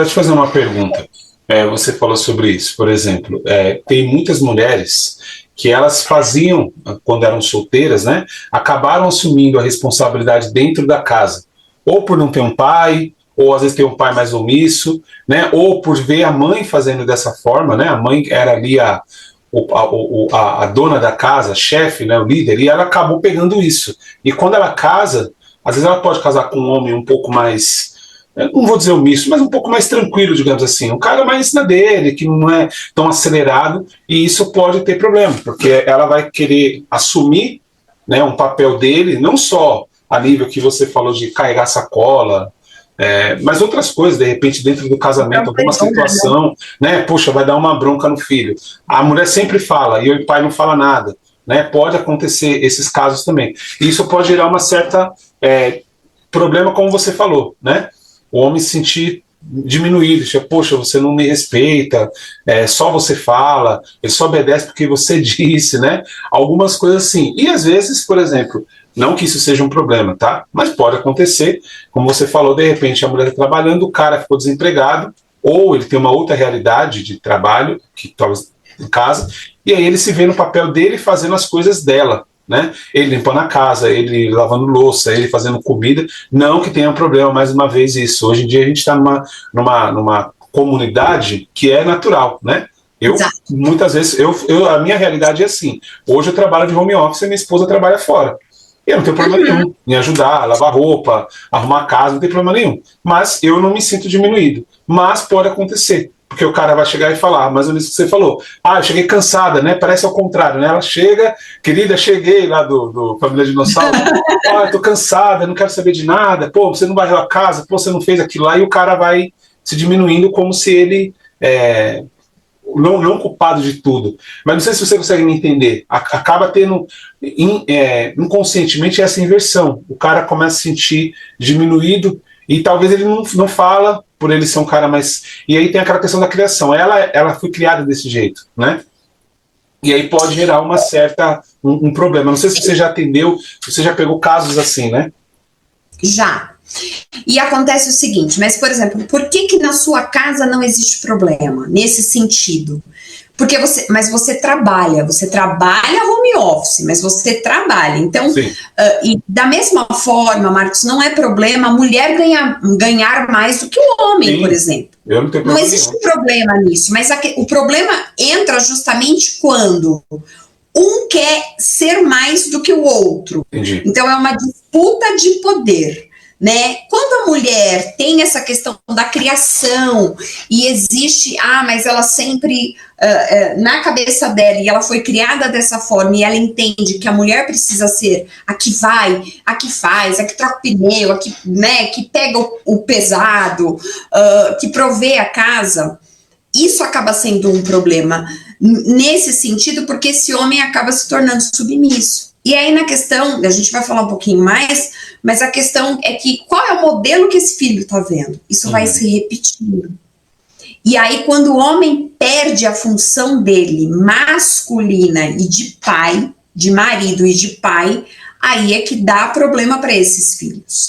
até te fazer uma pergunta. Você falou sobre isso, por exemplo, tem muitas mulheres que elas faziam, quando eram solteiras, né, acabaram assumindo a responsabilidade dentro da casa, ou por não ter um pai, ou às vezes ter um pai mais omisso, né, ou por ver a mãe fazendo dessa forma, né, a mãe era ali a dona da casa, a chefe, né, o líder, e ela acabou pegando isso. E quando ela casa, às vezes ela pode casar com um homem um pouco mais, não vou dizer omisso, mas um pouco mais tranquilo, digamos assim. Um cara mais na dele, que não é tão acelerado, e isso pode ter problema, porque ela vai querer assumir, né, um papel dele, não só a nível que você falou de carregar sacola, mas outras coisas, de repente, dentro do casamento, alguma situação, né? Puxa, vai dar uma bronca no filho. A mulher sempre fala, e o pai não fala nada. Né? Pode acontecer esses casos também. E isso pode gerar uma certa problema, como você falou, né? O homem se sentir diminuído, tipo, poxa, você não me respeita, só você fala, ele só obedece porque você disse, né? Algumas coisas assim. E às vezes, por exemplo, não que isso seja um problema, tá? Mas pode acontecer, como você falou, de repente a mulher está trabalhando, o cara ficou desempregado, ou ele tem uma outra realidade de trabalho, que talvez em casa, e aí ele se vê no papel dele fazendo as coisas dela, né? Ele limpando a casa, ele lavando louça, ele fazendo comida. Não que tenha problema, mais uma vez, isso. Hoje em dia a gente está numa comunidade que é natural, né? Muitas vezes, a minha realidade é assim. Hoje eu trabalho de home office e minha esposa trabalha fora. Eu não tenho problema nenhum em ajudar, lavar roupa, arrumar a casa, não tem problema nenhum. Mas eu não me sinto diminuído. Mas pode acontecer. Porque o cara vai chegar e falar, mais ou menos o que você falou. Eu cheguei cansada, né? Parece ao contrário, né? Ela chega, querida, cheguei lá do Família Dinossauro. Eu tô cansada, não quero saber de nada. Pô, você não varreu a casa, pô, você não fez aquilo lá. E o cara vai se diminuindo como se ele não culpado de tudo. Mas não sei se você consegue me entender. Acaba tendo inconscientemente essa inversão. O cara começa a se sentir diminuído e talvez ele não fala por ele ser um cara mais... E aí tem aquela questão da criação. Ela foi criada desse jeito, né? E aí pode gerar um problema. Não sei se você já atendeu, se você já pegou casos assim, né? Já. E acontece o seguinte, mas, por exemplo, por que na sua casa não existe problema nesse sentido? Porque você trabalha home office, mas você trabalha. Então, e da mesma forma, Marcos, não é problema a mulher ganhar mais do que o homem, por exemplo. Eu não tenho problema. Não existe problema nisso, mas o problema entra justamente quando um quer ser mais do que o outro. Entendi. Então, é uma disputa de poder. Né? Quando a mulher tem essa questão da criação e existe, mas ela sempre na cabeça dela, e ela foi criada dessa forma, e ela entende que a mulher precisa ser a que vai, a que faz, a que troca pneu, a que, né, que pega o pesado, que provê a casa, isso acaba sendo um problema nesse sentido, porque esse homem acaba se tornando submisso. E aí na questão, a gente vai falar um pouquinho mais, mas a questão é que qual é o modelo que esse filho está vendo? Isso vai se repetindo. E aí quando o homem perde a função dele masculina e de pai, de marido e de pai, aí é que dá problema para esses filhos.